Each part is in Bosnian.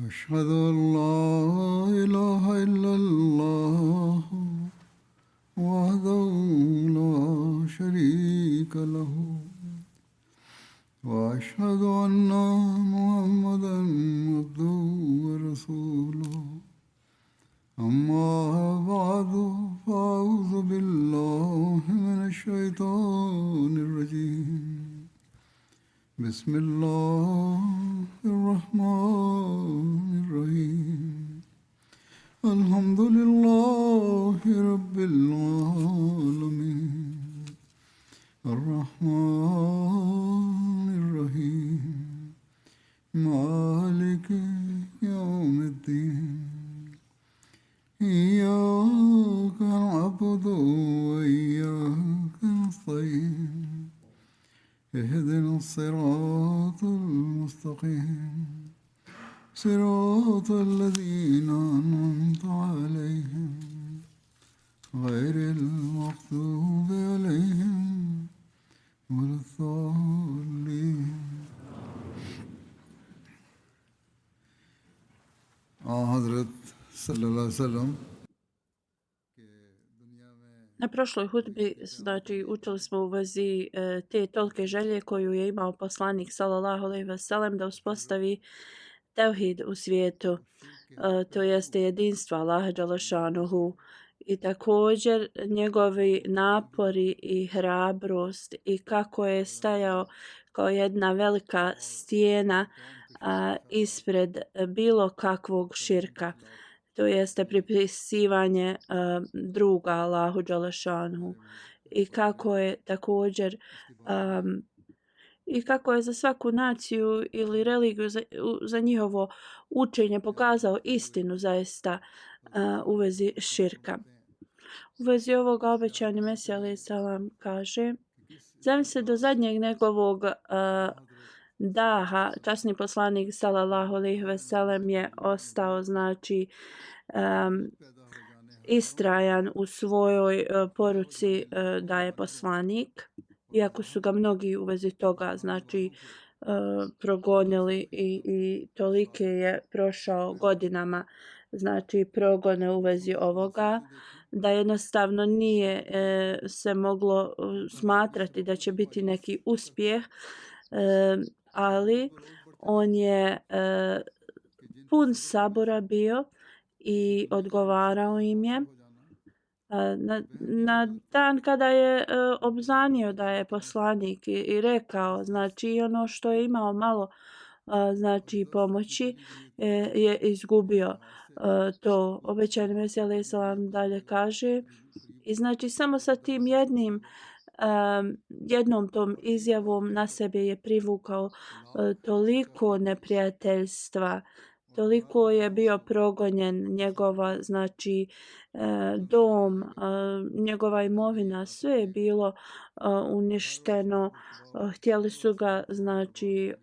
أشهد أن لا إله إلا الله وحده لا شريك له وأشهد أن محمدا عبده ورسوله أما بعد فأعوذ بالله من الشيطان الرجيم بسم الله الرحمن الرحيم الحمد لله رب العالمين الرحمن الرحيم مالك يوم الدين إياك نعبد وإياك نستعين اهدنا الصراط المستقيم صراط الذين أنعمت عليهم غير المغضوب عليهم ولا الضالين حضرت صلی اللہ علیہ وسلم Na prošloj hudbi, znači, učili smo u vezi te tolike želje koju je imao poslanik sallallahu alejhi ve sellem da uspostavi tevhid u svijetu, to jeste jedinstvo Allaha dželešanuhu i također njegovi napori i hrabrost i kako je stajao kao jedna velika stijena ispred bilo kakvog širka. To jeste pripisivanje druga Allahu dželešanuhu i kako je također i kako je za svaku naciju ili religiju za njihovo učenje pokazao istinu zaista u vezi širka. U vezi ovoga obećani Mesija alejhi selam kaže: zamisli do zadnjeg njegovog daha, časni poslanik sallallahu alejhi ve sellem je ostao, znači, istrajan u svojoj poruci da je poslanik, iako su ga mnogi u vezi toga, znači, progonili i tolike je prošao godinama, znači, progone u vezi ovoga, da jednostavno nije se moglo smatrati da će biti neki uspjeh, ali on je pun sabora bio i odgovarao im je. Na dan kada je obznanio da je poslanik i rekao, znači, ono što je imao malo, znači, pomoći je izgubio to. Obećani Mesija alejhi selam dalje kaže, i znači samo sa tim jednom tom izjavom na sebe je privukao toliko neprijateljstva, toliko je bio progonjen, njegova, znači, dom, njegova imovina, sve je bilo uništeno. Htjeli su ga, znači,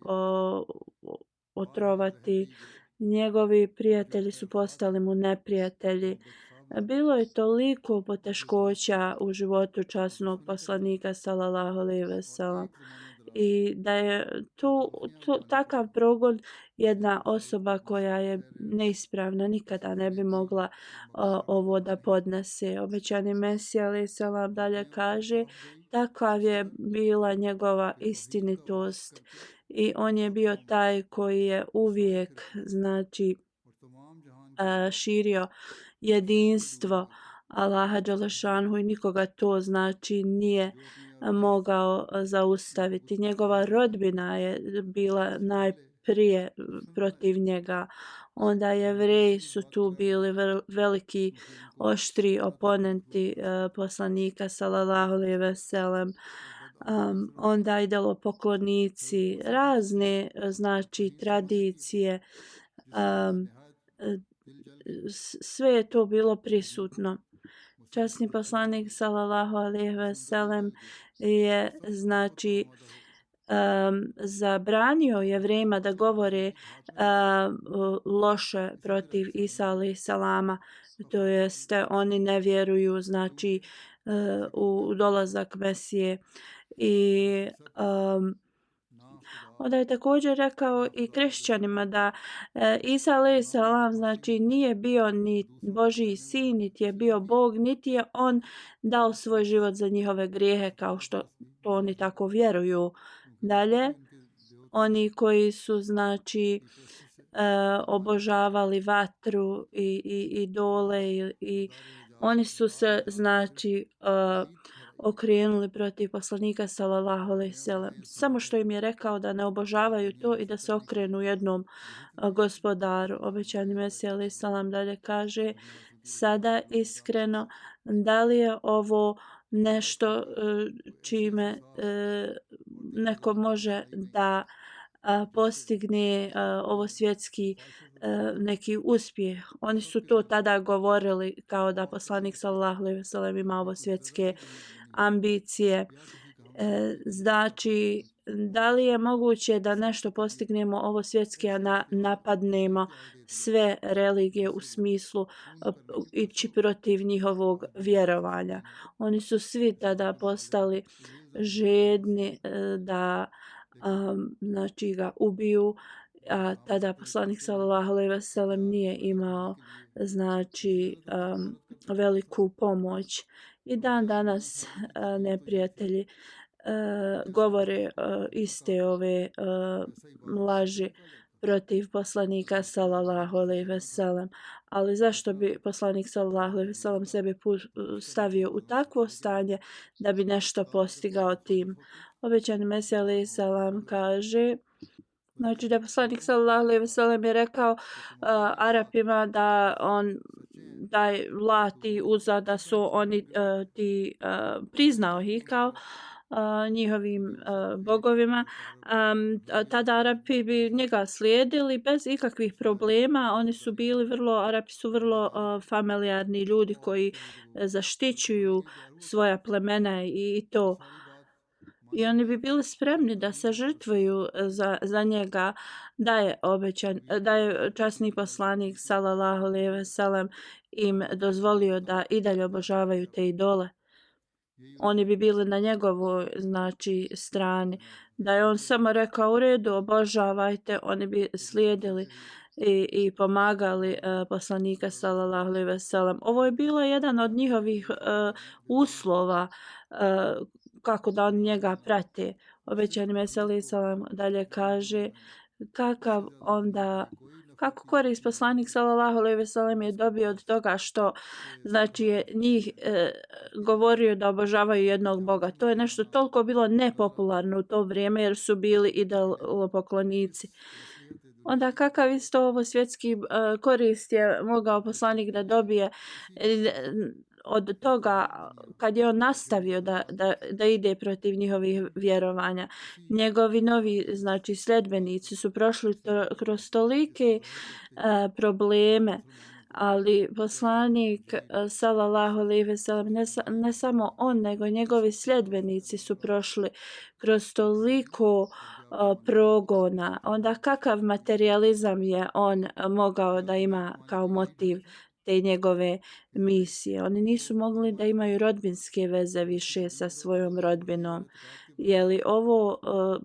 otrovati. Njegovi prijatelji su postali mu neprijatelji. Bilo je toliko poteškoća u životu časnog poslanika sallallahu alejhi ve sellem i da je takav progon jedna osoba koja je neispravna nikada ne bi mogla ovo da podnese. Obećani Mesija alejhi selam dalje kaže, takav je bila njegova istinitost i on je bio taj koji je uvijek, znači, širio jedinstvo Allaha dželešanuhu i nikoga to, znači, nije mogao zaustaviti. Njegova rodbina je bila najprije protiv njega. Onda Jevreji su tu bili veliki oštri oponenti poslanika sallallahu alejhi ve sellem. Onda idolopoklonici, razne, znači, tradicije, sve je to bilo prisutno. Časni poslanik sallallahu alejhi ve sellem je, znači, zabranio Jevrejima da govore loše protiv Isa alejhi selama, to jeste oni ne vjeruju, znači, u dolazak Mesije i Onda je također rekao i kršćanima da Isa a.s. znači nije bio ni Božji sin, niti je bio Bog, niti je on dao svoj život za njihove grijehe kao što to oni tako vjeruju. Dalje, oni koji su znači obožavali vatru i idole i oni su se znači okrenuli protiv poslanika sallallahu alejhi ve sellem. Samo što im je rekao da ne obožavaju to i da se okrenu jednom gospodaru. Obećani Mesija alejhi selam dalje kaže: sada iskreno, da li je ovo nešto čime neko može da postigne ovo svjetski neki uspjeh. Oni su to tada govorili kao da poslanik sallallahu alejhi ve sellem ima ovo svjetske ambicije. Znači, da li je moguće da nešto postignemo ovo svjetske, a napadnemo sve religije u smislu ići protiv njihovog vjerovanja? Oni su svi tada postali žedni da znači ga ubiju, a tada poslanik sallallahu alejhi ve sellem nije imao znači veliku pomoć. I dan danas neprijatelji govore iste ove laži protiv poslanika sallallahu alejhi ve sellem. Ali zašto bi poslanik sallallahu alejhi ve sellem sebe stavio u takvo stanje da bi nešto postigao tim? Obećani Mesija alejhi selam kaže, znači da poslanik sallallahu alejhi ve sellem je rekao Arapima da on da Lat i Uza da su oni ti priznao ih kao njihovim bogovima. Tada Arapi bi njega slijedili bez ikakvih problema. Oni su bili Arapi su vrlo familijarni ljudi koji zaštićuju svoja plemena i to. I oni bi bili spremni da se žrtvuju za njega, da je časni poslanik sallallahu alejhi ve sellem im dozvolio da i dalje obožavaju te idole. Oni bi bili na njegovoj znači strani. Da je on samo rekao u redu obožavajte, oni bi slijedili i pomagali poslanika sallallahu alejhi ve sellem. Ovo je bilo jedan od njihovih uslova kako da oni njega prate. Obećani Mesija alejhi selam dalje kaže kako korist poslanik sallallahu alejhi ve sellem je dobio od toga što znači je njih govorio da obožavaju jednog Boga. To je nešto toliko bilo nepopularno u to vrijeme jer su bili idolopoklonici. Onda kakav isto ovo svjetski korist je mogao poslanik da dobije od toga kad je on nastavio da ide protiv njihovih vjerovanja. Njegovi novi znači sledbenici su prošli kroz tolike probleme, ali poslanik sallallahu alejhi ve sellem ne samo on nego njegovi sledbenici su prošli kroz toliko progona. Onda kakav materijalizam je on mogao da ima kao motiv te njegove misije? Oni nisu mogli da imaju rodbinske veze više sa svojom rodbinom. Je li ovo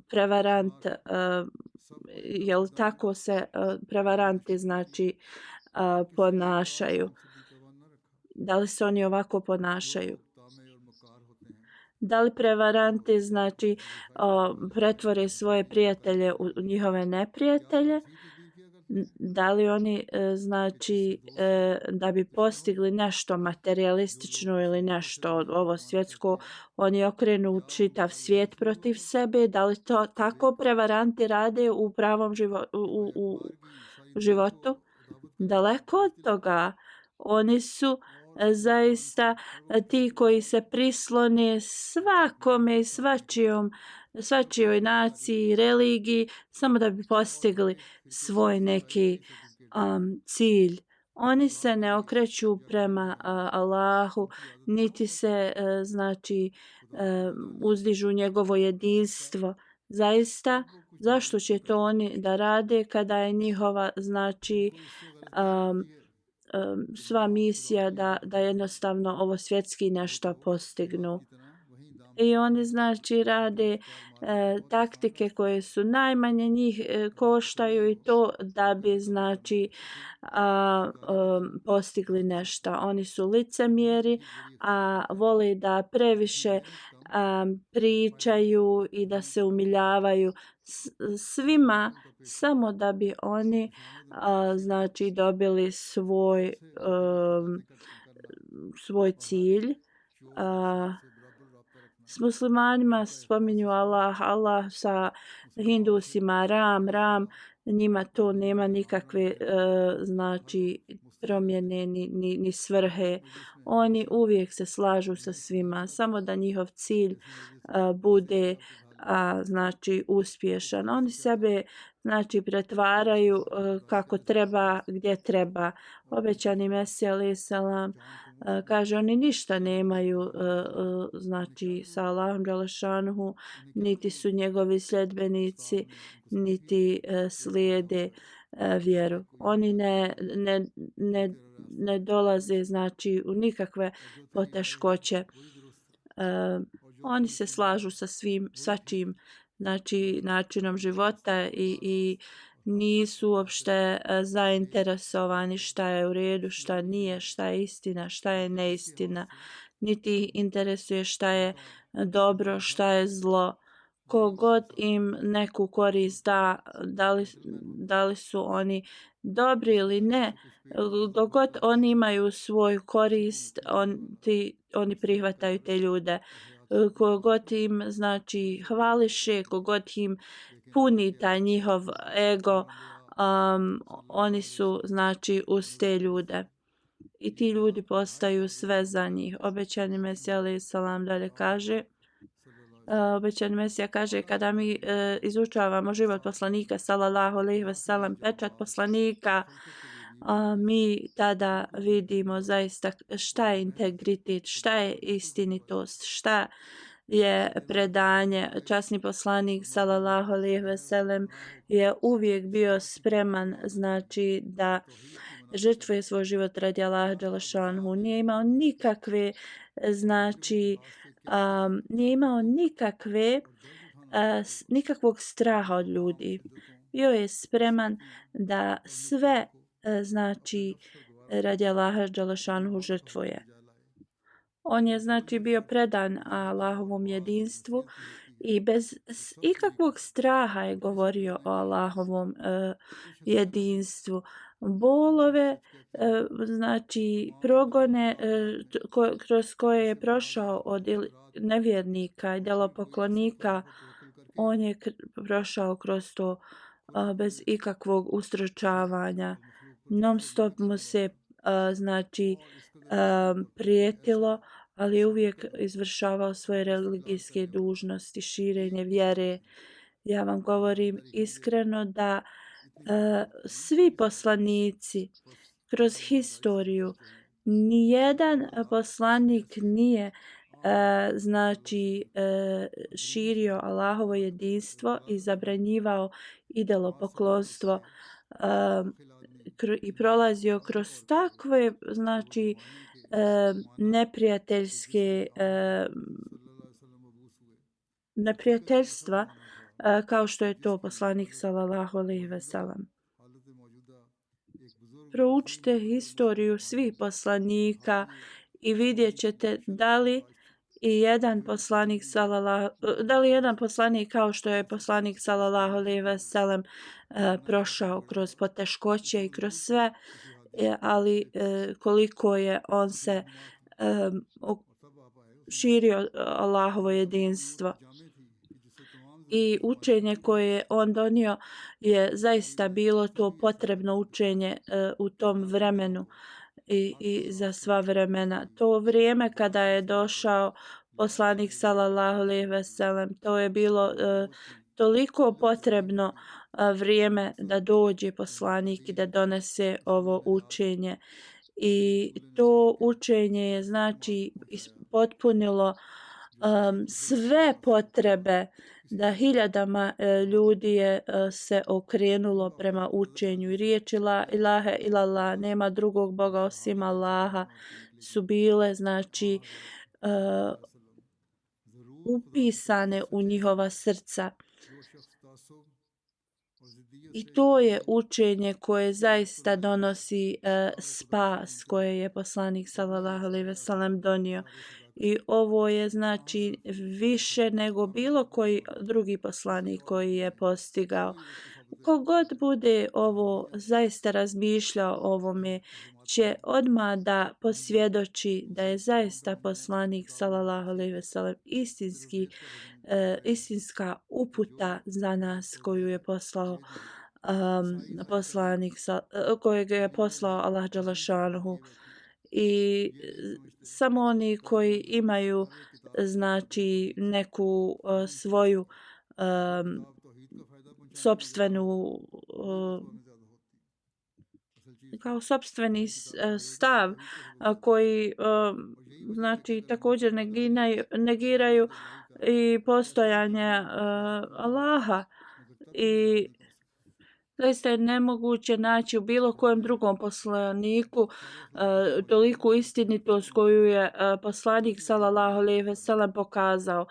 prevarant, je li tako se prevaranti znači ponašaju? Da li se oni ovako ponašaju? Da li prevaranti znači pretvore svoje prijatelje u njihove neprijatelje? Da li oni znači da bi postigli nešto materialistično ili nešto ovo svjetsko, oni okrenu čitav svijet protiv sebe? Da li to tako prevaranti rade u pravom životu? Daleko od toga. Oni su zaista ti koji se prislone svakome i svačijoj naciji, religiji, samo da bi postigli svoj neki cilj. Oni se ne okreću prema Allahu, niti se znači uzdižu njegovo jedinstvo. Zaista, zašto će to oni da rade kada je njihova znači sva misija da jednostavno ovo svjetski nešto postignu? i oni znači rade taktike koje su najmanje njih koštaju i to da bi znači postigli nešto. Oni su licemjeri, a vole da previše pričaju i da se umiljavaju svima samo da bi oni znači dobili svoj cilj. S muslimanima spominju Allah, Allah, sa hindusima Ram, Ram, njima to nema nikakve znači promjene ni svrhe. Oni uvijek se slažu sa svima, samo da njihov cilj bude znači uspješan. Oni sebe znači pretvaraju kako treba, gdje treba. Obećani Mesija alejhi selam kaže oni ništa nemaju znači sa Allahom dželešanuhu, niti su njegovi sljedbenici, niti slijede vjeru. Oni ne dolaze znači u nikakve poteškoće. Oni se slažu sa svačim znači načinom života i nisu uopšte zainteresovani šta je u redu, šta nije, šta je istina, šta je neistina. Niti ih interesuje šta je dobro, šta je zlo. Kogod im neku korist da li su oni dobri ili ne, dok god oni imaju svoju korist, oni prihvataju te ljude. Kogod im znači hvališe, kogod im puni taj njihov ego, oni su znači uz te ljude. I ti ljudi postaju sve za njih. Obećani Mesija alejhi selam dalje kaže, obećani Mesija kaže kada mi izučavamo život poslanika sallallahu alejhi ve sellem, pečat poslanika, mi tada vidimo zaista šta je integritet, šta je istinitost, šta je predanje. Časni poslanik sallallahu alejhi ve sellem je uvijek bio spreman znači da žrtvuje svoj život radi Allaha dželešanuhu. Nije imao nikakve znači nije imao nikakvog straha od ljudi. Bio je spreman da sve znači radi Allaha dželešanuhu žrtvuje. On je znači bio predan Allahovom jedinstvu i bez ikakvog straha je govorio o Allahovom jedinstvu. Bolove, znači progone kroz koje je prošao od nevjernika i idolopoklonika, on je prošao kroz to bez ikakvog ustručavanja. Non stop mu se znači prijetilo, ali je uvijek izvršavao svoje religijske dužnosti, širenje vjere. Ja vam govorim iskreno da svi poslanici kroz historiju, nijedan poslanik nije znači širio Allahovo jedinstvo i zabranjivao idolopoklonstvo i prolazio kroz takve znači neprijateljstva kao što je to poslanik sallallahu alejhi ve sellem. Proučite historiju svih poslanika i vidjet ćete da li jedan poslanik kao što je poslanik sallallahu alejhi ve sellem prošao kroz poteškoće i kroz sve, ali koliko je on se širio Allahovo jedinstvo. I učenje koje je on donio je zaista bilo to potrebno učenje u tom vremenu i za sva vremena. To vrijeme kada je došao poslanik sallallahu alejhi ve sellem, to je bilo toliko potrebno vrijeme da dođe poslanik i da donese ovo učenje. I to učenje je znači potpunilo sve potrebe da hiljadama ljudi je se okrenulo prema učenju i riječi la ilaha illallah, nema drugog Boga osim Allaha, su bile znači upisane u njihova srca. I to je učenje koje zaista donosi spas koje je poslanik sallallahu alejhi ve sellem donio. I ovo je znači više nego bilo koji drugi poslanik koji je postigao. Kogod bude ovo zaista razmišljao o ovome će odmah da posvjedoči da je zaista poslanik sallallahu alejhi ve sellem istinska uputa za nas koju je poslao poslanik kojeg je poslao Allah dželle šanehu. I samo oni koji imaju znači neku svoju sopstvenu kao sopstveni stav koji znači također negiraju i postojanje Allaha i zaista je nemoguće naći u bilo kojem drugom poslaniku toliku istinitost koju je poslanik sallallahu alejhi ve sellem pokazao.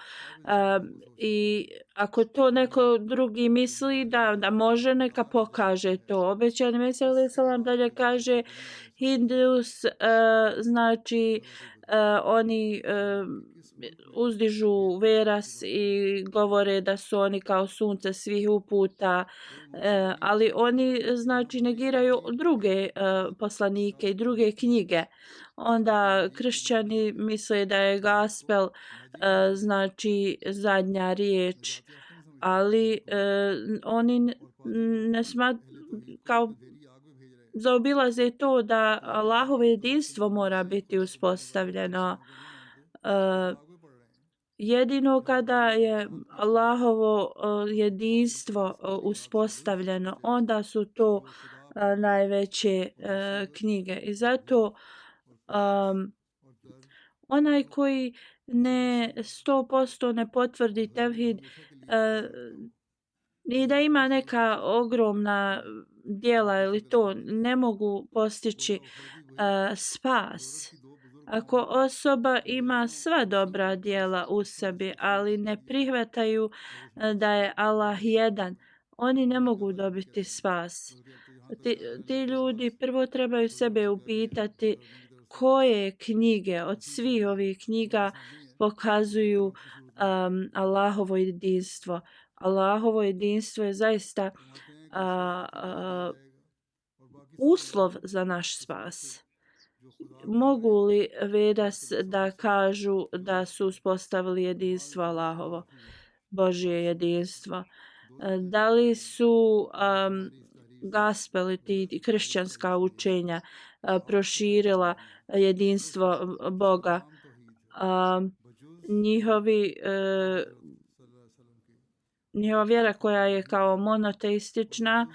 I ako to neko drugi misli da može, neka pokaže to. Obećani Mesija alejhi selam dalje kaže Hindus znači oni uzdižu veras i govore da su oni kao sunce svih uputa, ali oni znači negiraju druge poslanike i druge knjige. Onda kršćani misle da je gospel znači zadnja riječ, ali oni ne kao zaobilaze to da Allahovo jedinstvo mora biti uspostavljeno. Jedino kada je Allahovo jedinstvo uspostavljeno, onda su to najveće knjige. I zato onaj koji 100% ne potvrdi tevhid i da ima neka ogromna djela ili to, ne mogu postići spas. Ako osoba ima sva dobra djela u sebi, ali ne prihvataju da je Allah jedan, oni ne mogu dobiti spas. Ti ljudi prvo trebaju sebe upitati koje knjige od svih ovih knjiga pokazuju Allahovo jedinstvo. Allahovo jedinstvo je zaista uslov za naš spas. Mogu li Vedas da kažu da su uspostavili jedinstvo Allahovo, Božje jedinstvo? Da li su gospel i kršćanska učenja proširila jedinstvo Boga? Njihova vjera koja je kao monoteistična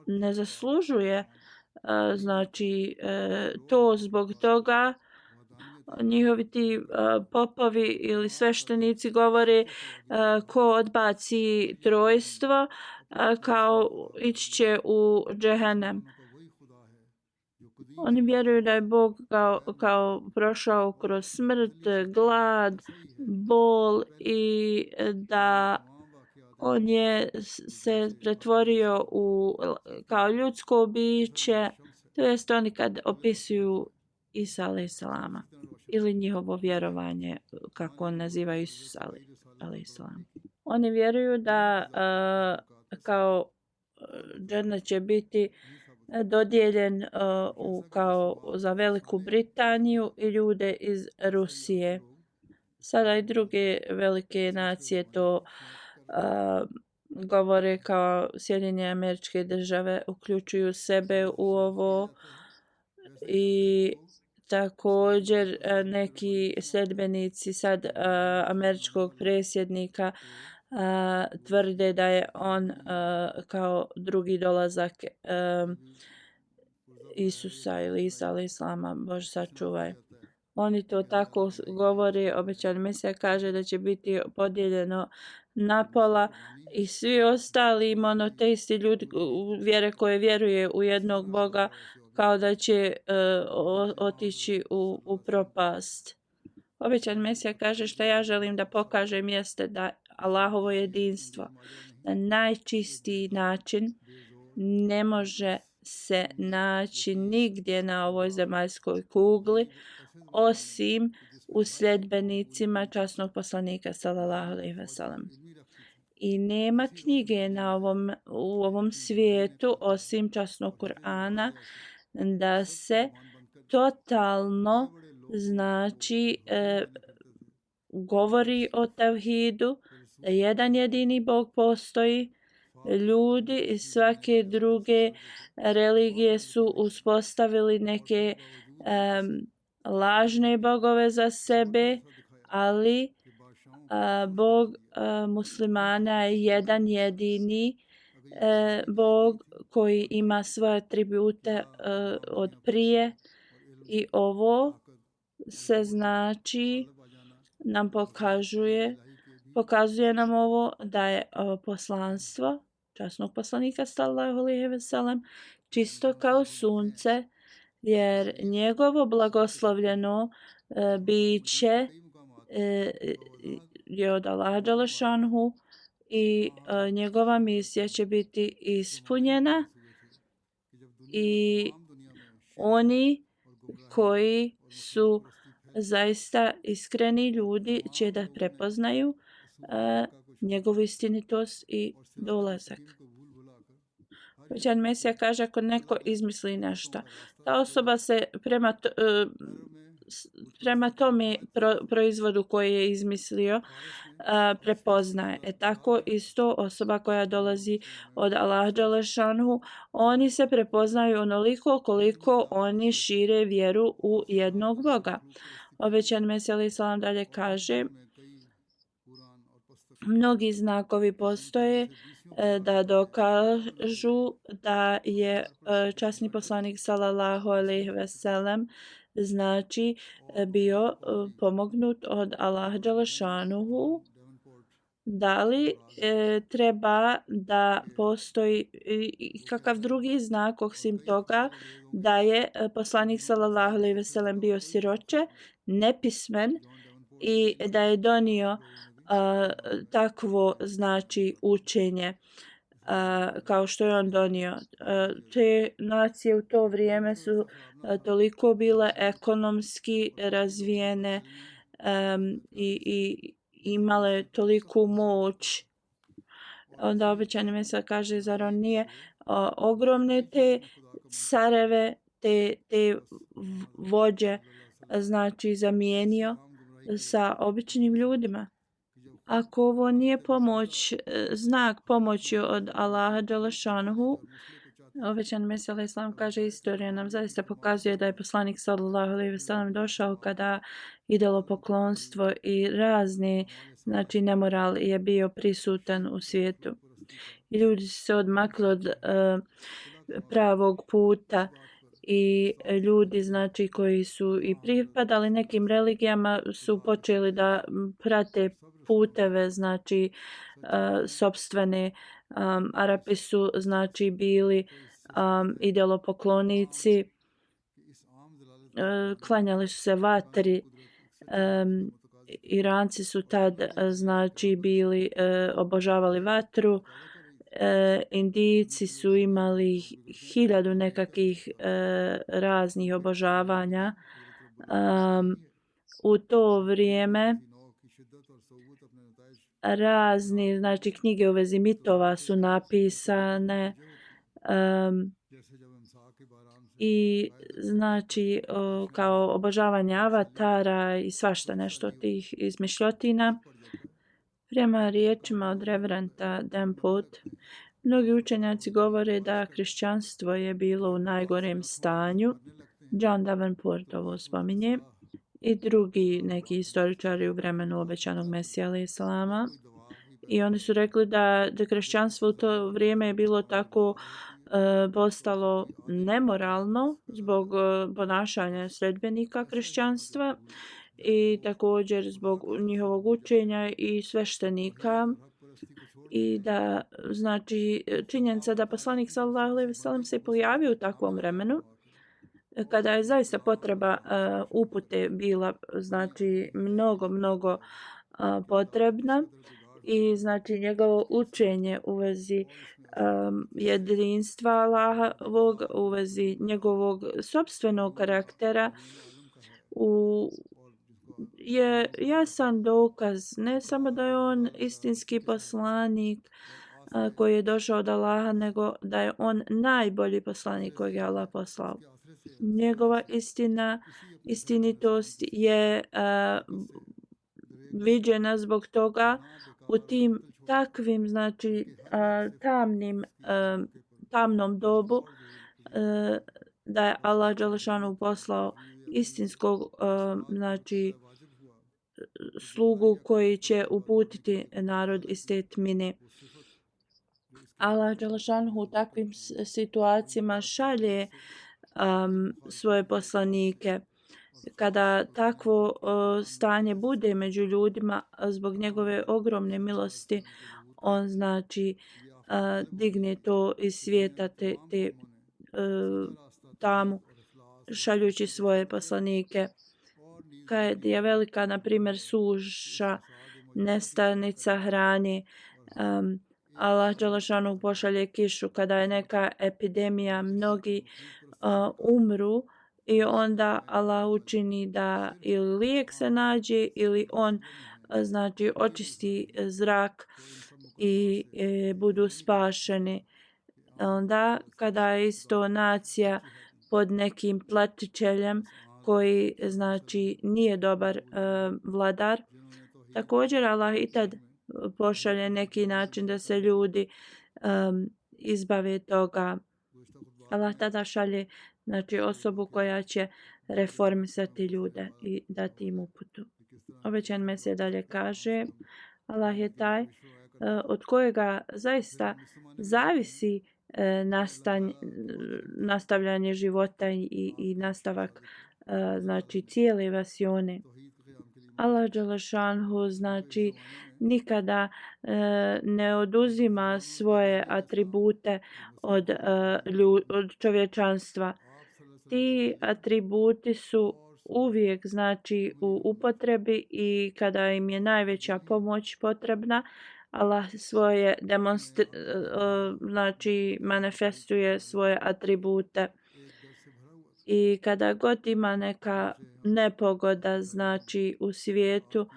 ne zaslužuje znači to zbog toga njihovi ti popovi ili sveštenici govore ko odbaci trojstvo kao ići će u džehennem. Oni vjeruju da je Bog kao prošao kroz smrt, glad, bol i da on je se pretvorio kao ljudsko biće, to jest oni kad opisuju Isa alejselama ili njihovo vjerovanje kako on naziva Isus alejselam. Oni vjeruju da kao džennet će biti dodijeljen kao za Veliku Britaniju i ljude iz Rusije. Sada i druge velike nacije to govore kao Sjedinjene Američke Države uključuju sebe u ovo i također neki sljedbenici sad američkog predsjednika tvrde da je on kao drugi dolazak Isusa ili Isa alejselama, Bože sačuvaj. Oni to tako govore, obećani Mesija kaže da će biti podijeljeno napola i svi ostali monoteisti ljudi vjere koje vjeruje u jednog Boga kao da će otići u propast. Obećan Mesija kaže što ja želim da pokažem jeste da Allahovo jedinstvo na najčistiji način ne može se naći nigdje na ovoj zemaljskoj kugli osim u sljedbenicima časnog poslanika sallallahu alejhi ve sellem. I nema knjige u ovom svijetu osim časnog Kur'ana da se totalno znači govori o tevhidu, da jedan jedini Bog postoji. Ljudi iz svake druge religije su uspostavili neke lažne bogove za sebe, ali Bog muslimana je jedan jedini Bog koji ima svoje atribute od prije i ovo se znači nam pokazuje nam ovo da je poslanstvo časnog poslanika sallallahu alejhi ve sellem čisto kao sunce, jer njegovo blagoslovljeno biće je od Allaha dželešanhu i njegova misija će biti ispunjena i oni koji su zaista iskreni ljudi će da prepoznaju njegovu istinitost i dolazak. Obećan Mesija kaže ako neko izmisli nešto, ta osoba se prema tome proizvodu koji je izmislio prepoznaje. Tako isto osoba koja dolazi od Allaha dželešanhu, oni se prepoznaju onoliko koliko oni šire vjeru u jednog Boga. Obećan Mesija alejhi selam dalje kaže mnogi znakovi postoje da dokažu da je časni poslanik sallallahu alejhi ve sellem znači bio pomognut od Allaha dželešanuhu. Da li treba da postoji kakav drugi znak osim toga da je poslanik sallallahu alejhi ve sellem bio siroče, nepismen i da je donio takvo znači učenje kao što je on donio. Te nacije u to vrijeme su toliko bile ekonomski razvijene i imale toliku moć. Onda obećani Mesija kaže zar on nije ogromne te careve, te vođe znači zamijenio sa običnim ljudima. Ako ovo nije pomoć, znak pomoći od Allaha dželešanuhu, obećan Mesija alejhi selam kaže istorija nam zaista pokazuje da je poslanik sallallahu alejhi ve sellem došao kada idolopoklonstvo i razni znači nemoral je bio prisutan u svijetu. I ljudi su se odmakli od pravog puta i ljudi znači koji su i pripadali nekim religijama su počeli da prate puteve znači sopstvene. Arapi su znači bili idolopoklonici, klanjali su se vatri. Iranci su tad znači bili obožavali vatru. Indijci su imali 1000 nekakvih raznih obožavanja. U to vrijeme razne znači knjige u vezi mitova su napisane i znači kao obožavanje avatara i svašta nešto od tih izmišljotina. Prema riječima od reverenta Davenport, mnogi učenjaci govore da kršćanstvo je bilo u najgorem stanju. John Davenport ovo spominje i drugi neki istoričari u vremenu obećanog Mesija alejhi selama. I oni su rekli da kršćanstvo u to vrijeme je bilo tako postalo nemoralno zbog ponašanja sledbenika kršćanstva i također zbog njihovog učenja i sveštenika. I da znači činjenica da poslanik sallallahu alejhi ve sellem se pojavio u takvom vremenu kada je zaista potreba upute bila znači mnogo potrebna i znači njegovo učenje u vezi jedinstva Allahovog, u vezi njegovog sopstvenog karaktera u je jasan dokaz ne samo da je on istinski poslanik koji je došao od Allaha, nego da je on najbolji poslanik kojeg je Allah poslao. Njegova istinitost je viđena zbog toga u tim takvim znači tamnom dobu da je Allah dželešanu poslao istinskog znači slugu koji će uputiti narod iz te tmine. Allah dželešanu u takvim situacijama šalje svoje poslanike. Kada takvo stanje bude među ljudima zbog njegove ogromne milosti, on znači digne to iz svijeta te tamu šaljući svoje poslanike. Kad je velika, na primjer, suša, nestanica hrane, Allah dželešanu pošalje kišu. Kada je neka epidemija, mnogi umru i onda Allah učini da ili lijek se nađe ili on znači očisti zrak i budu spašeni. Onda kada je isto nacija pod nekim platičeljem koji znači nije dobar vladar, također Allah i tad pošalje neki način da se ljudi izbave toga. Allah tada šalje znači osobu koja će reformisati ljude i dati im uputu. Obećan Mesija dalje kaže, Allah je taj od kojega zaista zavisi nastavljanje života i nastavak znači cijele vasione. Allah dželešanhu znači nikada ne oduzima svoje atribute od čovječanstva. Ti atributi su uvijek znači u upotrebi i kada im je najveća pomoć potrebna, Allah svoje znači manifestuje svoje atribute. I kada god ima neka nepogoda znači u svijetu,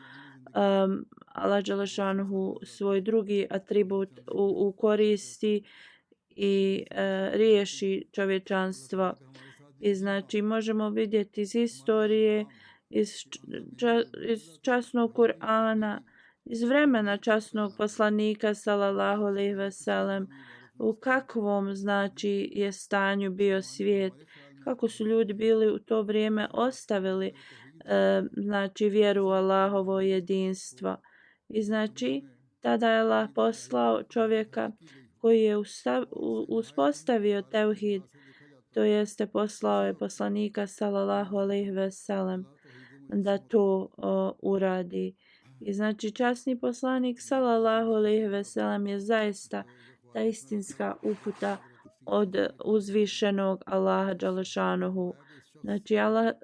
Allah dželešanuhu svoj drugi atribut ukoristi i riješi čovječanstvo. I znači možemo vidjeti iz historije, iz časnog Kur'ana, iz vremena časnog poslanika sallallahu alejhi ve sellem, u kakvom znači je stanju bio svijet, kako su ljudi bili u to vrijeme ostavili znači vjeru u Allahovo jedinstvo. I znači tada je Allah poslao čovjeka koji je uspostavio tevhid, to jeste poslao je poslanika sallallahu alejhi ve sellem da to uradi. I znači časni poslanik sallallahu alejhi ve sellem je zaista ta istinska uputa od uzvišenog Allaha dželešanuhu. Znači Allah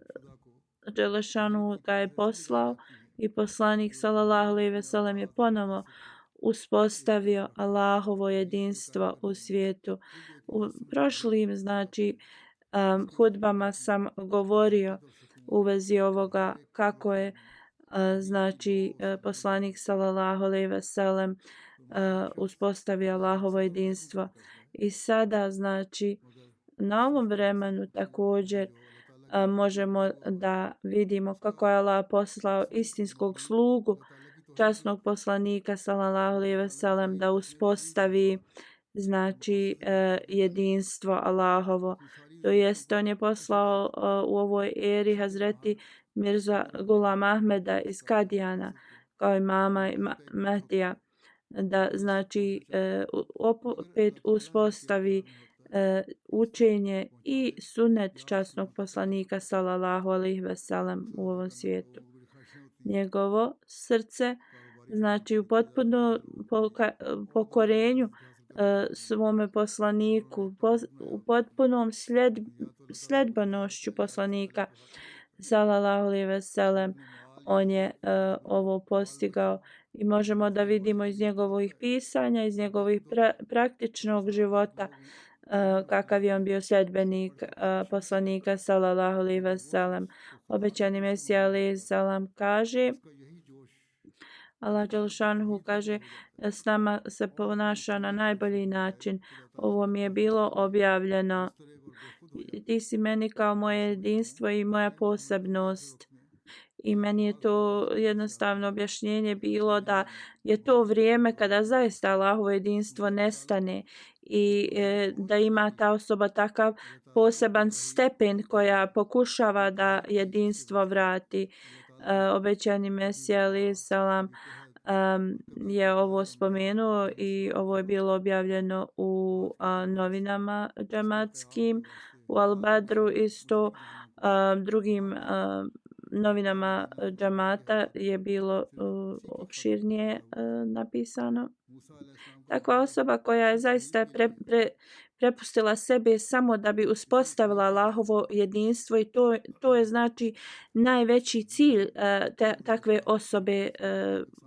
dželešanuhu ga je poslao i poslanik sallallahu alejhi ve sellem je ponovo uspostavio Allahovo jedinstvo u svijetu. U prošlim znači hudbama sam govorio u vezi ovoga kako je znači poslanik sallallahu alejhi ve sellem uspostavio Allahovo jedinstvo. I sada znači na ovom vremenu također možemo da vidimo kako je Allah poslao istinskog slugu časnog poslanika sallallahu alejhi ve sellem da uspostavi znači jedinstvo Allahovo. To jest on je poslao u ovoj eri Hazreti Mirza Gulam Ahmeda iz Kadijana kao imama Mehdija da znači opet uspostavi učenje i sunet časnog poslanika sallallahu alejhi ve sellem u ovom svijetu. Njegovo srce znači u potpuno pokorenju svome poslaniku u potpunom sledbenošću poslanika sallallahu alejhi ve sellem. On je ovo postigao i možemo da vidimo iz njegovih pisanja, iz njegovih praktičnog života kakav je on bio sledbenik poslanika sallallahu alejhi ve sellem. Obećani Mesija alejhi selam kaže, Allah dželešanu kaže, s nama se ponaša na najbolji način. Ovo mi je bilo objavljeno. Ti si meni kao moje jedinstvo i moja posebnost. I meni je to jednostavno objašnjenje bilo da je to vrijeme kada zaista Allahovo jedinstvo nestane i da ima ta osoba takav poseban stepen koja pokušava da jedinstvo vrati. Obećani Mesija alejhi selam je ovo spomenuo i ovo je bilo objavljeno u novinama džematskim, u Al-Badru isto, drugim novinama džamata je bilo opširnije napisano. Takva osoba koja je zaista prepustila sebe samo da bi uspostavila Allahovo jedinstvo i to je znači najveći cilj takve osobe,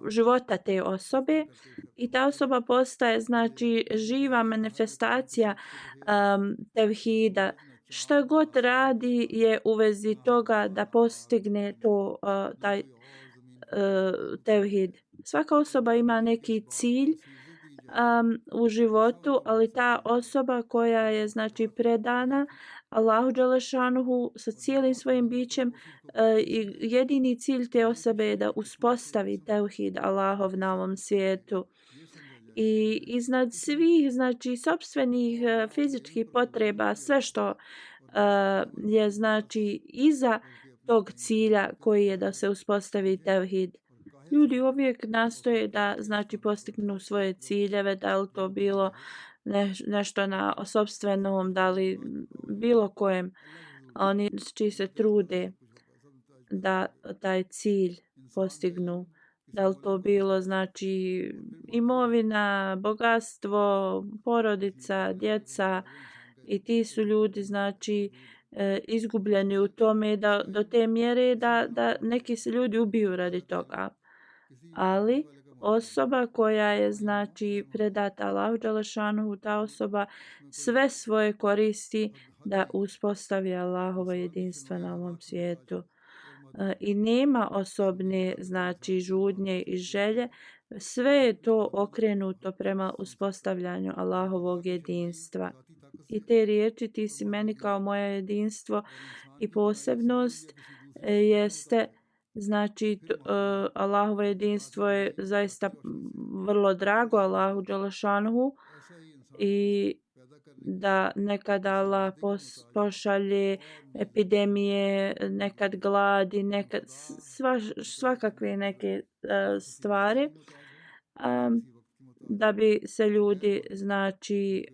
života te osobe, i ta osoba postaje znači živa manifestacija tevhida. Šta god radi je u vezi toga da postigne taj tevhid. Svaka osoba ima neki cilj u životu, ali ta osoba koja je znači predana Allahu dželešanuhu sa cijelim svojim bićem, jedini cilj te osobe je da uspostavi tevhid Allahov na ovom svijetu. I iznad svih znači sopstvenih fizičkih potreba, sve što je znači iza tog cilja koji je da se uspostavi tevhid. Ljudi uvijek nastoje da znači postignu svoje ciljeve, da li to bilo nešto na sopstvenom, da li bilo kojem. Oni čiji se trude da taj cilj postignu. Da li to bilo znači imovina, bogatstvo, porodica, djeca, i ti su ljudi znači izgubljeni u tome do te mjere da neki se ljudi ubiju radi toga. Ali osoba koja je znači predata Allahu dželešanuhu, ta osoba sve svoje koristi da uspostavi Allahovo jedinstvo na ovom svijetu. I nema osobne znači žudnje i želje, sve je to okrenuto prema uspostavljanju Allahovog jedinstva. I te riječi ti si meni kao moje jedinstvo i posebnost jeste znači Allahovo jedinstvo je zaista vrlo drago Allahu dželešanuhu, i da nekad Allah pošalje epidemije, nekad gladi, nekad svakakve neke stvari, da bi se ljudi znači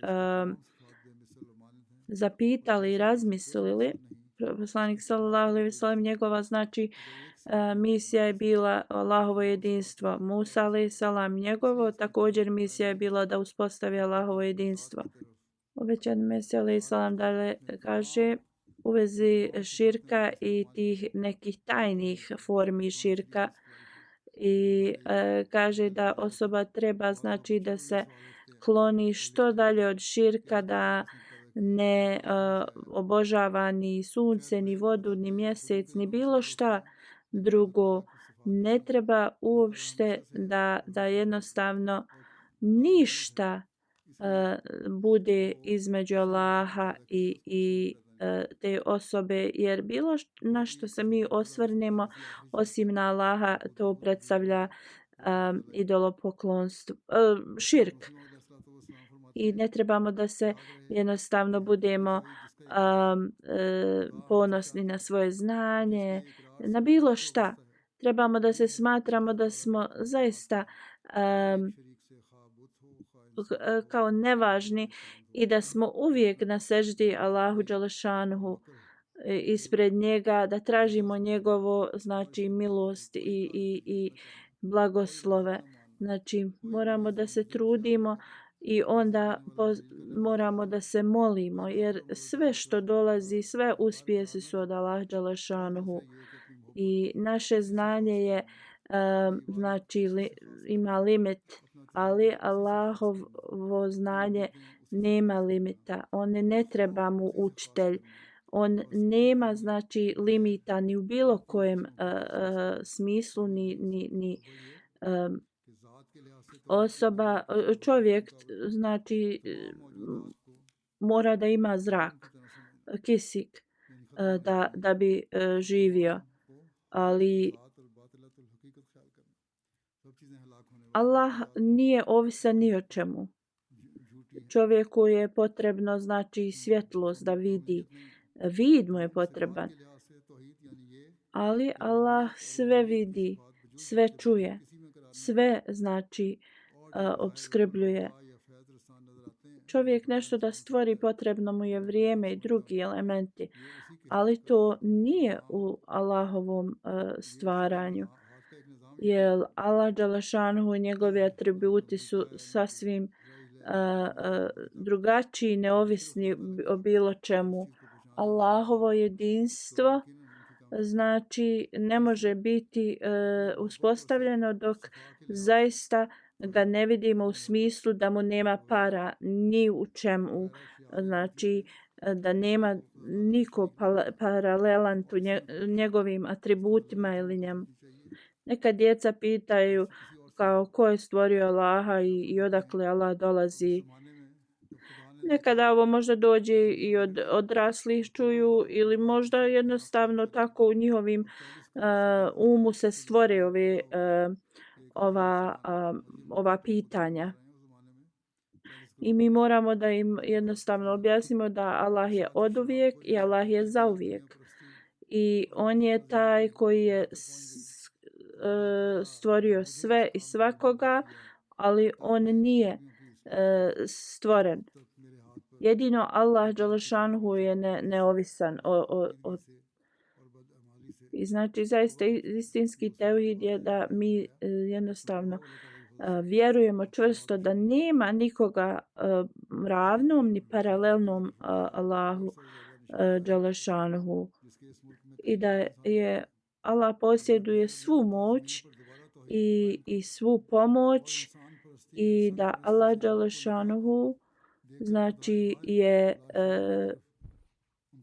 zapitali i razmislili. Poslanik sallallahu alejhi ve sellem, njegova znači misija je bila Allahovo jedinstvo. Musa alejhi selam, njegovo također misija je bila da uspostavi Allahovo jedinstvo. Obećani Mesija alejhi selam dalje kaže u vezi širka i tih nekih tajnih formi širka, i kaže da osoba treba znači da se kloni što dalje od širka, da ne obožava ni sunce, ni vodu, ni mjesec, ni bilo šta drugo. Ne treba uopšte da jednostavno ništa bude između Allaha i te osobe, jer bilo na što se mi osvrnemo osim na Allaha, to predstavlja idolopoklonstvo, širk. I ne trebamo da se jednostavno budemo ponosni na svoje znanje, na bilo šta. Trebamo da se smatramo da smo zaista kao nevažni i da smo uvijek na seždi Allahu dželešanuhu ispred njega, da tražimo njegovo znači milost i blagoslove. Znači moramo da se trudimo i onda moramo da se molimo jer sve što dolazi, sve uspjesi su od Allah dželešanuhu i naše znanje je znači ima limit, ali Allahovo znanje nema limita. On ne treba mu učitelj. On nema znači limita ni u bilo kojem smislu ni osoba, čovjek znači mora da ima zrak, kisik da bi živio. Ali Allah nije ovisan ni o čemu. Čovjeku je potrebno znači svjetlost da vidi. Vid mu je potreban. Ali Allah sve vidi, sve čuje, sve znači opskrbljuje. Čovjek nešto da stvori, potrebno mu je vrijeme i drugi elementi, ali to nije u Allahovom stvaranju. Jer Allah dželešanuhu i njegovi atributi su sasvim drugačiji, neovisni o bilo čemu. Allahovo jedinstvo znači ne može biti uspostavljeno dok zaista ga ne vidimo u smislu da mu nema para ni u čemu, znači da nema niko paralelan tu njegovim atributima ili njemu. Neka djeca pitaju kao ko je stvorio Allaha i odakle Allah dolazi. Nekada ovo možda dođe i od odraslih čuju ili možda jednostavno tako u njihovim umu se stvore ova pitanja. I mi moramo da im jednostavno objasnimo da Allah je oduvijek i Allah je zauvijek. I on je taj koji je stvorio sve i svakoga, ali on nije stvoren. Jedino Allah dželešanuhu je neovisan i znači zaista istinski tevhid je da mi jednostavno vjerujemo čvrsto da nema nikoga ravnom ni paralelnom Allahu dželešanuhu i da je Allah posjeduje svu moć i svu pomoć i da Allah dželešanuhu znači je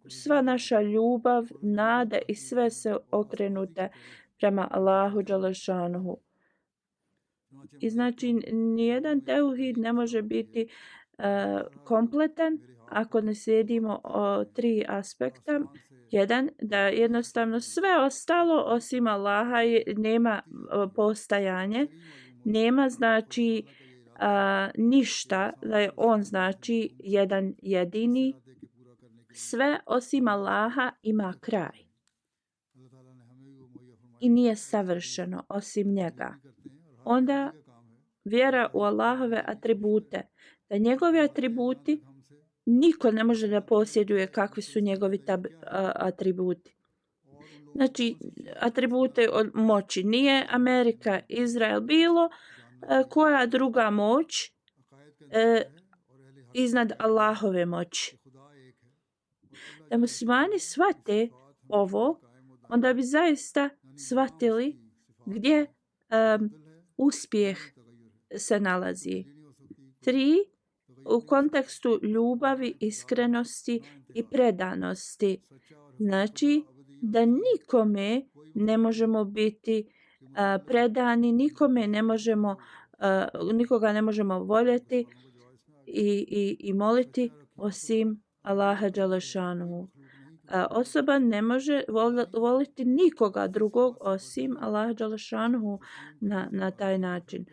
sva naša ljubav, nada i sve se okrenute prema Allahu dželešanuhu. I znači nijedan tevhid ne može biti kompletan ako ne slijedimo tri aspekta. Jedan, da jednostavno sve ostalo osim Allaha nema postajanje, nema znači ništa, da je on znači jedan jedini. Sve osim Allaha ima kraj i nije savršeno osim njega. Onda vjera u Allahove atribute, da njegovi atributi niko ne može da posjeduje kakvi su njegovi atributi. Znači, atribute od moći. Nije Amerika, Izrael, bilo koja druga moć iznad Allahove moći. Da muslimani shvate ovo, onda bi zaista shvatili gdje uspjeh se nalazi. 3. U kontekstu ljubavi, iskrenosti i predanosti. Znači da nikome ne možemo biti predani, nikoga ne možemo voljeti i moliti osim Allaha dželešanuhu. Osoba ne može voliti nikoga drugog osim Allaha dželešanuhu na taj način.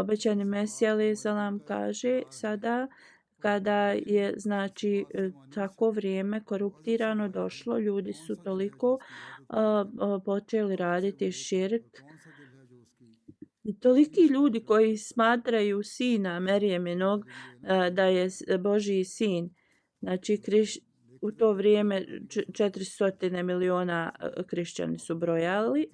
Obećani Mesija alejhi selam kaže sada kada je znači tako vrijeme koruptirano došlo, ljudi su toliko počeli raditi širk. Toliki ljudi koji smatraju sina Merijeminog da je Božji sin. Znači u to vrijeme 400 miliona kršćani su brojali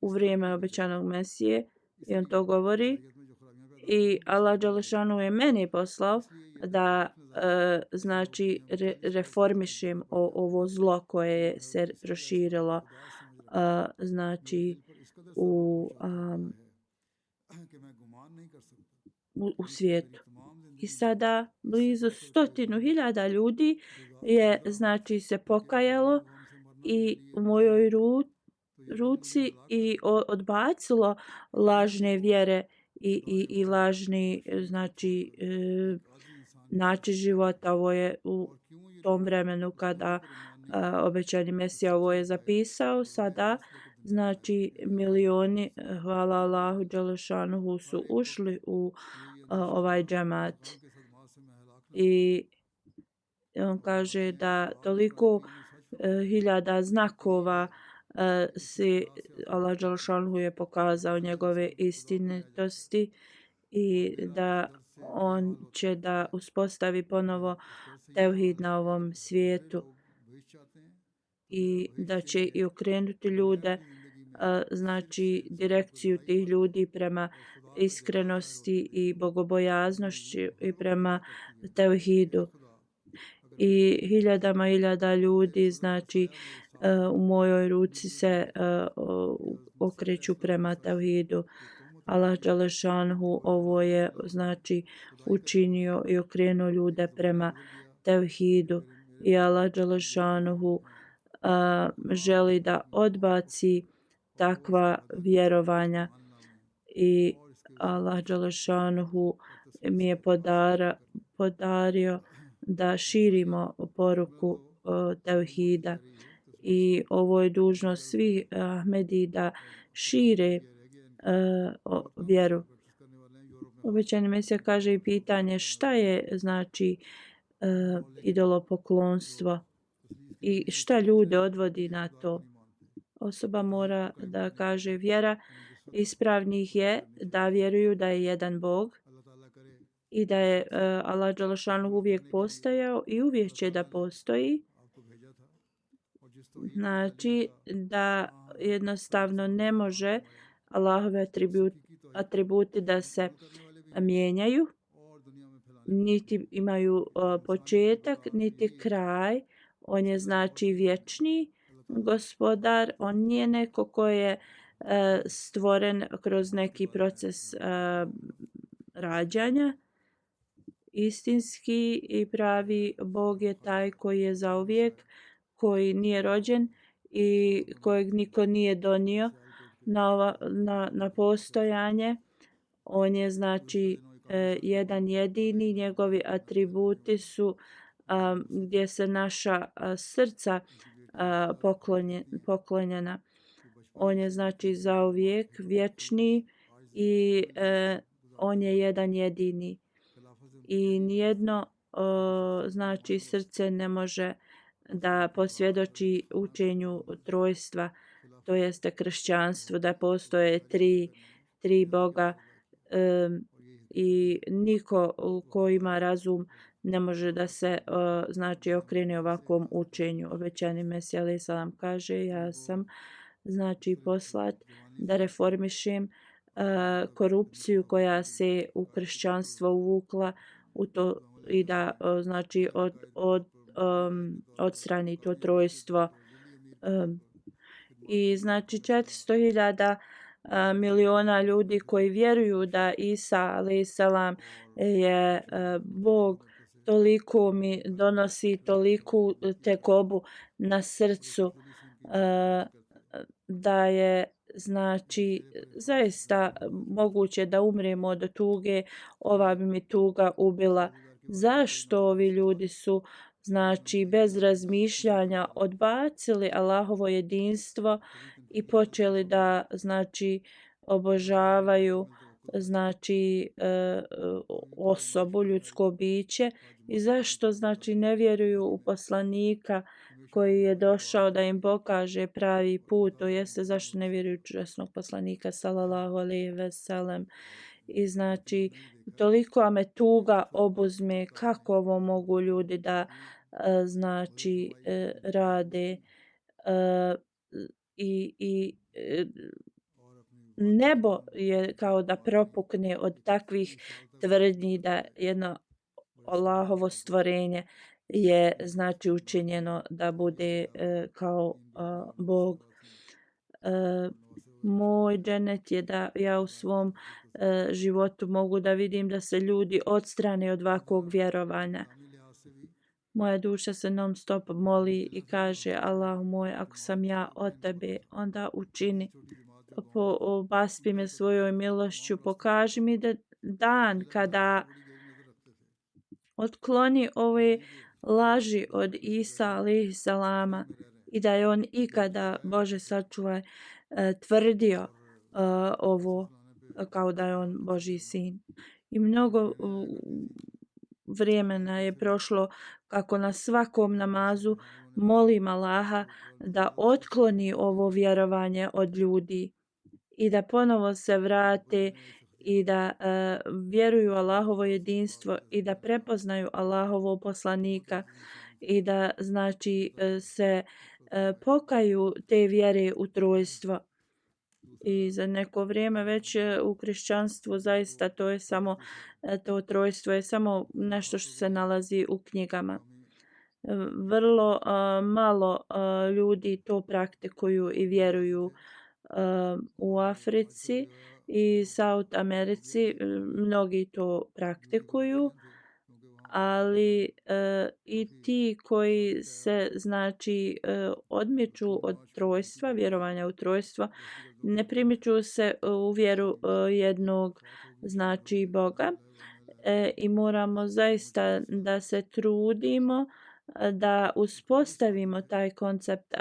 u vrijeme obećanog Mesije i on to govori. I Allah Đelešanu je meni poslao da znači reformišem ovo zlo koje se proširilo znači u, u svijetu. I sada blizu 100.000 ljudi je znači se pokajalo i u mojoj ruci i odbacilo lažne vjere i lažni znači način života. Ovo je u tom vremenu kada obećani Mesija ovo je zapisao. Sada znači milioni, hvala Allahu Đelešanuhu, su ušli u ovaj džemat. I on kaže da toliko hiljada znakova si Allah Đelešanuhu je pokazao njegove istinitosti i da on će da uspostavi ponovo tevhid na ovom svijetu i da će i okrenuti ljude, znači direkciju tih ljudi prema iskrenosti i bogobojaznošću i prema tevhidu. I hiljada ljudi znači u mojoj ruci se okreću prema tevhidu. Allah Đelešanhu ovo je znači učinio i okrenuo ljude prema tevhidu i Allah Đelešanhu želi da odbaci takva vjerovanja i Allah Đelešanhu mi je podario da širimo poruku tevhida i ovo je dužnost svih Ahmedi da šire vjeru. Obećani Mesija kaže i pitanje šta je znači idolopoklonstvo i šta ljude odvodi na to. Osoba mora da kaže vjera ispravnih je da vjeruju da je jedan Bog i da je Allah Đelešanu uvijek postojao i uvijek će da postoji. Znači da jednostavno ne može Allahove atributi da se mijenjaju, niti imaju početak, niti kraj. On je znači vječni gospodar, on nije neko ko je stvoren kroz neki proces rađanja. Istinski i pravi Bog je taj koji je zauvijek, koji nije rođen i kojeg niko nije donio na postojanje. On je znači jedan jedini, njegovi atributi su gdje se naša srca poklonjena. On je znači zauvijek vječni i on je jedan jedini. I nijedno znači srce ne može da posvjedoči učenju trojstva, to jeste kršćanstvo, da postoje tri Boga i niko ko ima razum ne može da se znači okrene ovakvom učenju. Obećani Mesija alejhi selam kaže ja sam znači poslat da reformišem korupciju koja se u kršćanstvo uvukla u to i da znači odstrani to trojstvo. I znači 400.000 miliona ljudi koji vjeruju da Isa alejhi selam je Bog, toliko mi donosi toliku tegobu na srcu da je znači zaista moguće da umremo od tuge. Ova bi mi tuga ubila. Zašto ovi ljudi su znači bez razmišljanja odbacili Allahovo jedinstvo i počeli da znači obožavaju znači osobu, ljudsko biće, i zašto znači ne vjeruju u poslanika koji je došao da im pokaže pravi put, to jeste zašto ne vjeruju časnog poslanika sallallahu alejhi ve sellem. I znači toliko me tuga obuzme kako ovo mogu ljudi da znači rade i nebo je kao da propukne od takvih tvrdnji da jedno Allahovo stvorenje je znači učinjeno da bude kao Bog. Moj dženet je da ja u svom životu mogu da vidim da se ljudi odstrane od ovakvog vjerovanja. Moja duša se non stop moli i kaže Allahu moj, ako sam ja od tebe, onda učini. Obaspi me svojoj milošću, pokaži mi da dan kada otkloni ove laži od Isa alejhi salama i da je on ikada, Bože sačuvaj, tvrdio ovo kao da je on Božji sin. I mnogo vremena je prošlo kako na svakom namazu molim Allaha da otkloni ovo vjerovanje od ljudi i da ponovo se vrate i da vjeruju Allahovo jedinstvo i da prepoznaju Allahovog poslanika i da znači se pokaju te vjere u trojstvo. I za neko vrijeme već u kršćanstvu zaista to je samo to trojstvo je samo nešto što se nalazi u knjigama. Vrlo malo ljudi to praktikuju i vjeruju. U Africi i South Americi mnogi to praktikuju, ali i ti koji se znači odmiču od trojstva, vjerovanja u trojstvo, ne primiču se u vjeru jednog znači Boga i moramo zaista da se trudimo da uspostavimo taj koncept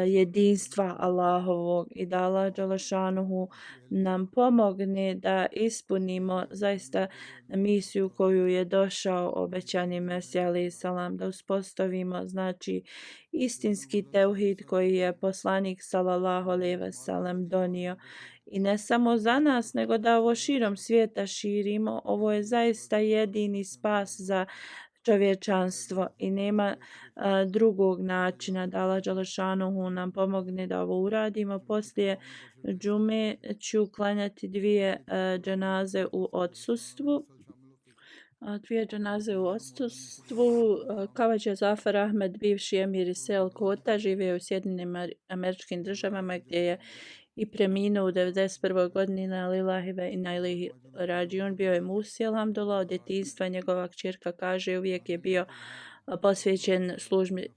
jedinstva Allahovog i da Allah dželešanuhu nam pomogne da ispunimo zaista misiju koju je došao obećani Mesija alejhi salam, da uspostavimo znači istinski teuhid koji je poslanik sallallahu alejhi ve sellem donio i ne samo za nas nego da ovo širom svijeta širimo. Ovo je zaista jedini spas za čovječanstvo i nema drugog načina da Allah dželešanuhu nam pomogne da ovo uradimo. Poslije džume ću klanjati dvije dženaze u odsustvu. Kavađa Zafar Ahmed, bivši emir iz Sel Kota, živio u Sjedinjenim Američkim Državama gdje je i preminuo u 91. godini na lillahi ve inna ilaihi rađiun. Bio je Musi alhamdulillah od djetinjstva. Njegova kćerka kaže uvijek je bio posvećen službi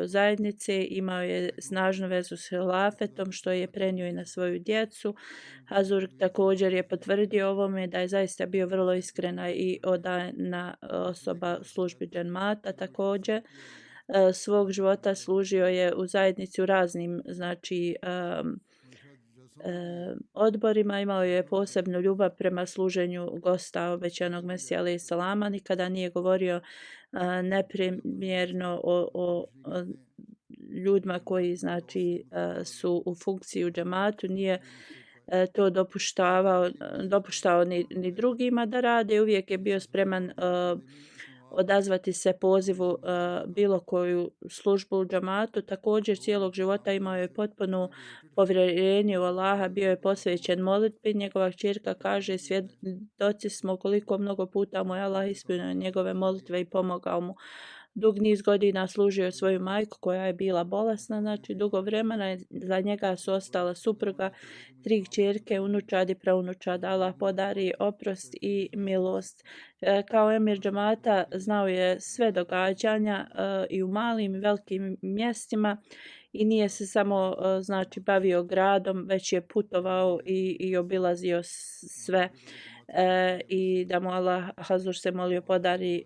zajednice, imao je snažnu vezu s hilafetom što je prenio i na svoju djecu. Hazur također je potvrdio ovome da je zaista bio vrlo iskrena i odana osoba službi džemata. Također svog života služio je u zajednici u raznim znači odborima, imao je posebnu ljubav prema služenju gosta obećanog Mesija alejhi salama, nikada nije govorio neprimjerno o ljudima koji znači su u funkciji u džematu, nije to dopuštao ni drugima da rade, uvijek je bio spreman odazvati se pozivu bilo koju službu u džamatu. Također cijelog života imao je potpuno povjerenje u Allaha, bio je posvećen molitbi. Njegova kćerka kaže, svjedoci smo koliko mnogo puta mu je Allah ispunio njegove molitve i pomogao mu. Dug niz godina služio je svoju majku koja je bila bolesna, znači dugo vremena za njega su ostala supruga, 3 kćerke, unučad i praunučad. Allah podari oprost i milost. Kao emir džemata znao je sve događanja i u malim i velikim mjestima i nije se samo znači bavio gradom, već je putovao i obilazio sve. I da mu Allah Hazur se molio podari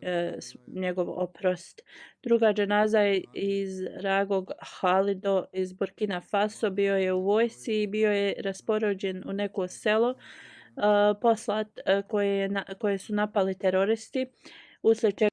njegov oprost. Druga dženaza je iz Ragog Halido iz Burkina Faso, bio je u vojsci i bio je raspoređen u neko selo poslat koje su napali teroristi, uslijed čega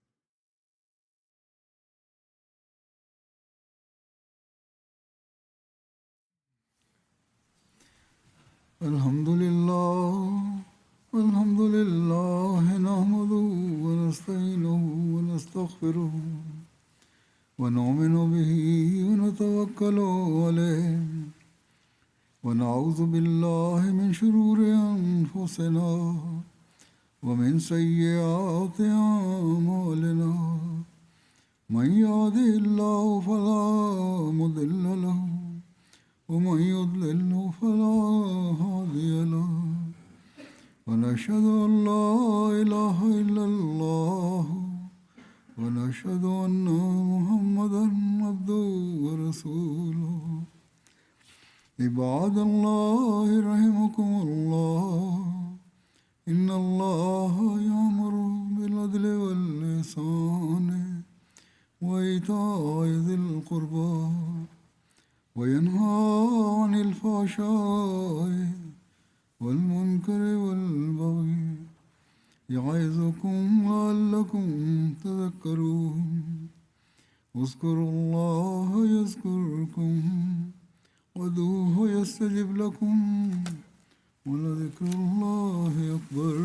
الحمد لله نحمده ونستعينه ونستغفره ونؤمن به ونتوكل عليه ونعوذ بالله من شرور أنفسنا ومن سيئات أعمالنا من يهده الله فلا مضل له ومن يضلل فلا هادي له ونشهد أن لا إله إلا الله ونشهد أن محمدا عبده ورسوله عباد الله رحمكم الله إن الله يأمر بالعدل والإحسان وإيتاء ذي القربى وينهى عن الفحشاء والمنكر والبغي يعظكم لعلكم تذكرون اذكروا الله يذكركم وادعوه يستجب لكم ولذكر الله أكبر